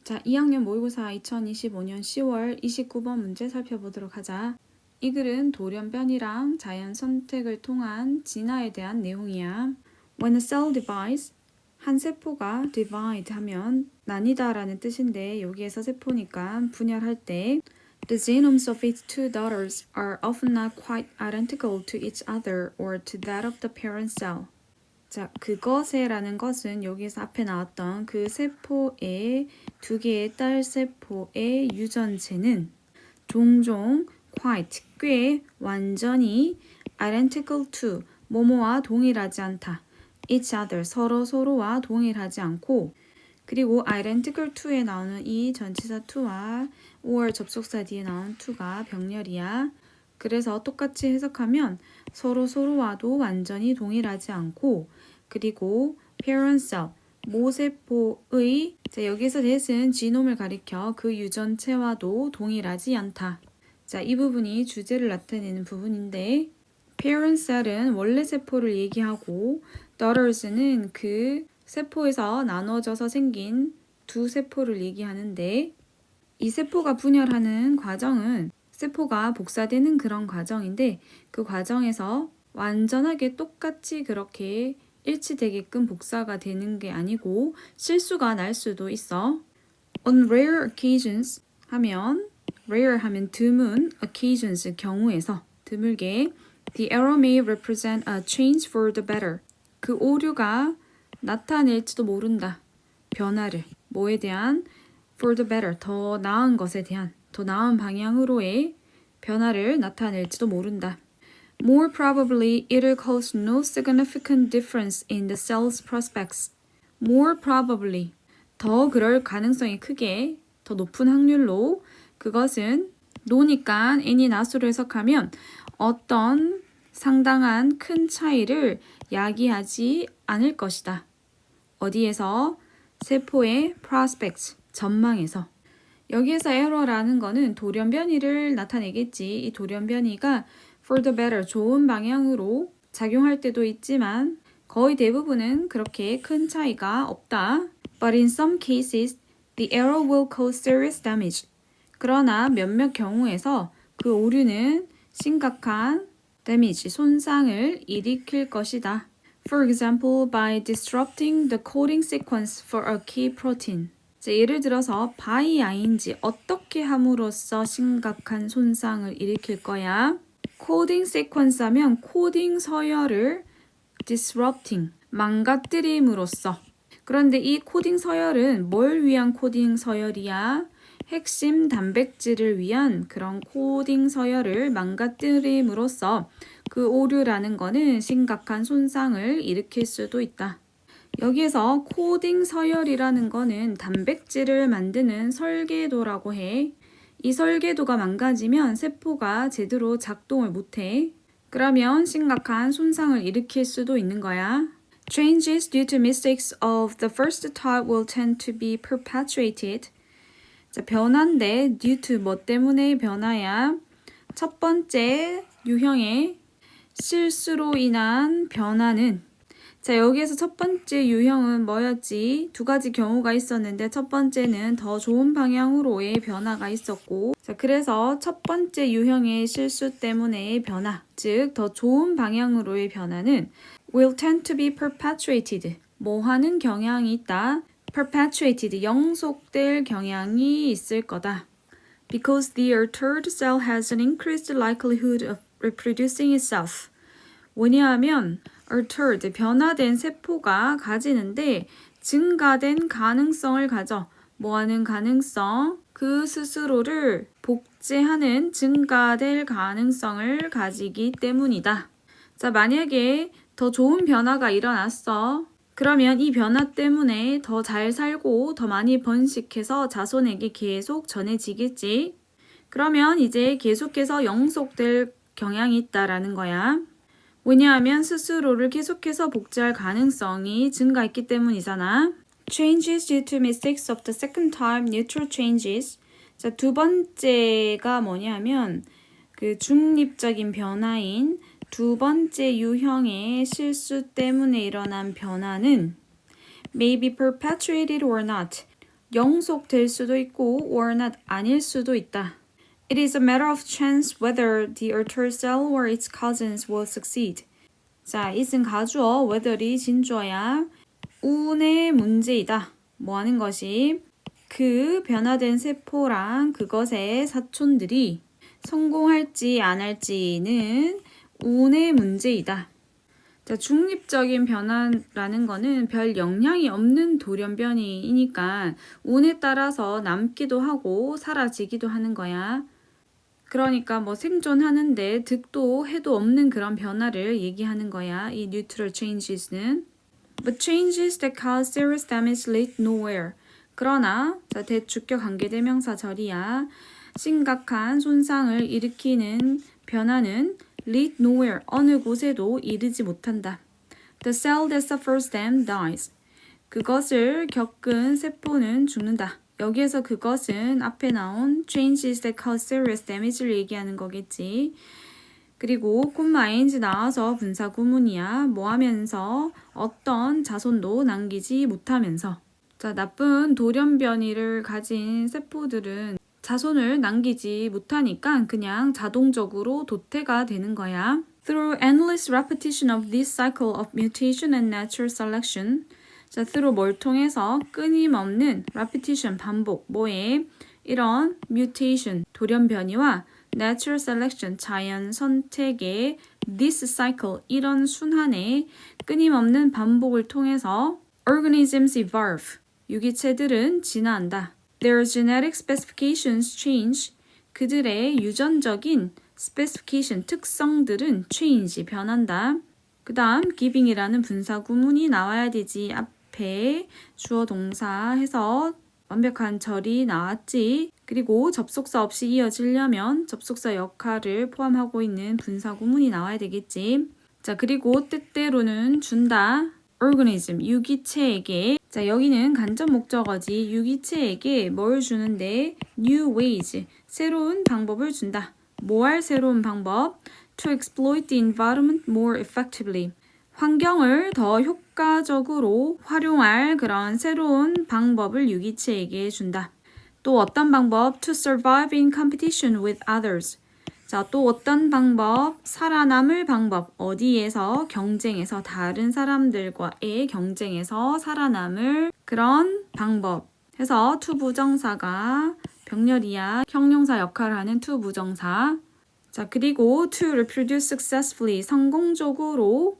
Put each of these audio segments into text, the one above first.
자, 2학년 모의고사 2025년 10월 29번 문제 살펴보도록 하자. 이 글은 돌연변이랑 자연 선택을 통한 진화에 대한 내용이야. When a cell divides, 한 세포가 divide 하면 나뉘다 라는 뜻인데 여기에서 세포니까 분열할 때 The genomes of its two daughters are often not quite identical to each other or to that of the parent cell. 자, 그것에라는 것은 여기서 앞에 나왔던 그 세포의 두 개의 딸 세포의 유전체는 종종 quite, 꽤 완전히 identical to, 뭐뭐와 동일하지 않다. each other, 서로와 동일하지 않고 그리고 identical to에 나오는 이 전치사 to와 or 접속사 뒤에 나오는 to가 병렬이야. 그래서 똑같이 해석하면 서로와도 완전히 동일하지 않고 그리고 parent cell, 모세포의 자, 여기서 대신 지놈을 가리켜 그 유전체와도 동일하지 않다. 자, 이 부분이 주제를 나타내는 부분인데 parent cell은 원래 세포를 얘기하고 daughters는 그 세포에서 나눠져서 생긴 두 세포를 얘기하는데 이 세포가 분열하는 과정은 세포가 복사되는 그런 과정인데 그 과정에서 완전하게 똑같이 그렇게 일치되게끔 복사가 되는 게 아니고 실수가 날 수도 있어. On rare occasions 하면 rare 하면 드문 occasions 경우에서 드물게 the error may represent a change for the better. 그 오류가 나타낼지도 모른다. 변화를 뭐에 대한 for the better 더 나은 것에 대한 더 나은 방향으로의 변화를 나타낼지도 모른다. More probably, it'll cause no significant difference in the cell's prospects. More probably, 더 그럴 가능성이 크게, 더 높은 확률로 그것은 no니까 n이 not으로 해석하면 어떤 상당한 큰 차이를 야기하지 않을 것이다. 어디에서? 세포의 prospects, 전망에서. 여기에서 error라는 거는 돌연변이를 나타내겠지. 이 돌연변이가 for the better, 좋은 방향으로 작용할 때도 있지만 거의 대부분은 그렇게 큰 차이가 없다. But in some cases, the error will cause serious damage. 그러나 몇몇 경우에서 그 오류는 심각한 damage, 손상을 일으킬 것이다. For example, by disrupting the coding sequence for a key protein. 자, 예를 들어서 by ing, 어떻게 함으로써 심각한 손상을 일으킬 거야? 코딩 세퀀스 하면 코딩 서열을 disrupting, 망가뜨림으로써. 그런데 이 코딩 서열은 뭘 위한 코딩 서열이야? 핵심 단백질을 위한 그런 코딩 서열을 망가뜨림으로써 그 오류라는 거는 심각한 손상을 일으킬 수도 있다. 여기에서 코딩 서열이라는 거는 단백질을 만드는 설계도라고 해. 이 설계도가 망가지면 세포가 제대로 작동을 못해. 그러면 심각한 손상을 일으킬 수도 있는 거야. Changes due to mistakes of the first type will tend to be perpetuated. 자, 변화인데 due to 뭐 때문에 변화야? 첫 번째 유형의 실수로 인한 변화는 자, 여기에서 첫 번째 유형은 뭐였지? 두 가지 경우가 있었는데 첫 번째는 더 좋은 방향으로의 변화가 있었고 자, 그래서 첫 번째 유형의 실수 때문의 변화, 즉 더 좋은 방향으로의 변화는 will tend to be perpetuated. 뭐 하는 경향이 있다? perpetuated, 영속될 경향이 있을 거다. Because the altered cell has an increased likelihood of reproducing itself. 뭐냐하면 altered, 변화된 세포가 가지는데 증가된 가능성을 가져. 뭐하는 가능성? 그 스스로를 복제하는 증가될 가능성을 가지기 때문이다. 자, 만약에 더 좋은 변화가 일어났어. 그러면 이 변화 때문에 더 잘 살고 더 많이 번식해서 자손에게 계속 전해지겠지. 그러면 이제 계속해서 영속될 경향이 있다라는 거야. 왜냐하면 스스로를 계속해서 복제할 가능성이 증가했기 때문이잖아. Changes due to mistakes of the second type, neutral changes. 자, 두 번째가 뭐냐면 그 중립적인 변화인 두 번째 유형의 실수 때문에 일어난 변화는 may be perpetuated or not. 영속될 수도 있고 or not 아닐 수도 있다. It is a matter of chance whether the alter cell or its cousins will succeed. 자, it은 가주어, whether이 진주어야. 운의 문제이다. 뭐 하는 것이 그 변화된 세포랑 그것의 사촌들이 성공할지 안 할지는 운의 문제이다. 자, 중립적인 변화라는 거는 별 영향이 없는 돌연변이니까 운에 따라서 남기도 하고 사라지기도 하는 거야. 그러니까 뭐 생존하는데 득도 해도 없는 그런 변화를 얘기하는 거야. 이 neutral changes는. But changes that cause serious damage lead nowhere. 그러나 자, 대주격 관계대명사 절이야. 심각한 손상을 일으키는 변화는 lead nowhere. 어느 곳에도 이르지 못한다. The cell that suffers them dies. 그것을 겪은 세포는 죽는다. 여기에서 그것은 앞에 나온 changes that cause serious damage를 얘기하는 거겠지. 그리고 콤마-ing 나와서 분사 구문이야. 뭐 하면서 어떤 자손도 남기지 못하면서. 자, 나쁜 돌연변이를 가진 세포들은 자손을 남기지 못하니까 그냥 자동적으로 도태가 되는 거야. Through endless repetition of this cycle of mutation and natural selection. 자, through 뭘 통해서 끊임없는 repetition, 반복, 뭐에 이런 mutation, 돌연변이와 natural selection, 자연 선택의 this cycle, 이런 순환의 끊임없는 반복을 통해서 organisms evolve, 유기체들은 진화한다. Their genetic specifications change, 그들의 유전적인 specification, 특성들은 change, 변한다. 그 다음 giving이라는 분사 구문이 나와야 되지. 앞에 주어 동사 해서 완벽한 절이 나왔지. 그리고 접속사 없이 이어지려면 접속사 역할을 포함하고 있는 분사 구문이 나와야 되겠지. 자, 그리고 때때로는 준다. organism, 유기체에게. 자, 여기는 간접 목적어지. 유기체에게 뭘 주는데? new ways, 새로운 방법을 준다. 뭐 할 새로운 방법? To exploit the environment more effectively. 환경을 더 효과적으로 활용할 그런 새로운 방법을 유기체에게 준다. 또 어떤 방법? To survive in competition with others. 자, 또 어떤 방법? 살아남을 방법. 어디에서? 경쟁에서, 다른 사람들과의 경쟁에서 살아남을 그런 방법. 해서 to 부정사가 병렬이야. 형용사 역할을 하는 to 부정사. 자, 그리고 to reproduce successfully, 성공적으로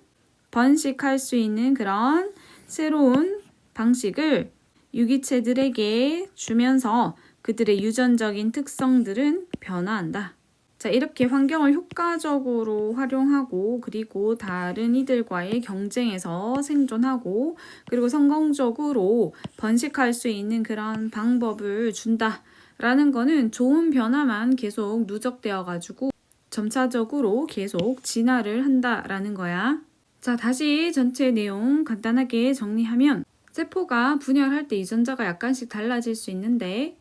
번식할 수 있는 그런 새로운 방식을 유기체들에게 주면서 그들의 유전적인 특성들은 변화한다. 자, 이렇게 환경을 효과적으로 활용하고 그리고 다른 이들과의 경쟁에서 생존하고 그리고 성공적으로 번식할 수 있는 그런 방법을 준다라는 거는 좋은 변화만 계속 누적되어 가지고 점차적으로 계속 진화를 한다라는 거야. 자, 다시 전체 내용 간단하게 정리하면 세포가 분열할 때 유전자가 약간씩 달라질 수 있는데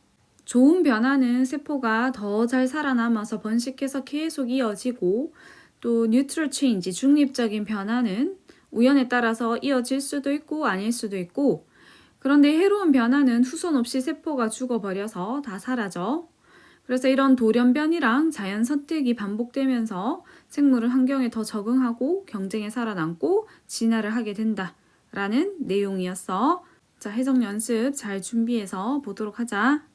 좋은 변화는 세포가 더 잘 살아남아서 번식해서 계속 이어지고 또 뉴트럴 체인지, 중립적인 변화는 우연에 따라서 이어질 수도 있고 아닐 수도 있고 그런데 해로운 변화는 후손 없이 세포가 죽어버려서 다 사라져. 그래서 이런 돌연변이랑 자연 선택이 반복되면서 생물은 환경에 더 적응하고 경쟁에 살아남고 진화를 하게 된다라는 내용이었어. 자, 해석 연습 잘 준비해서 보도록 하자.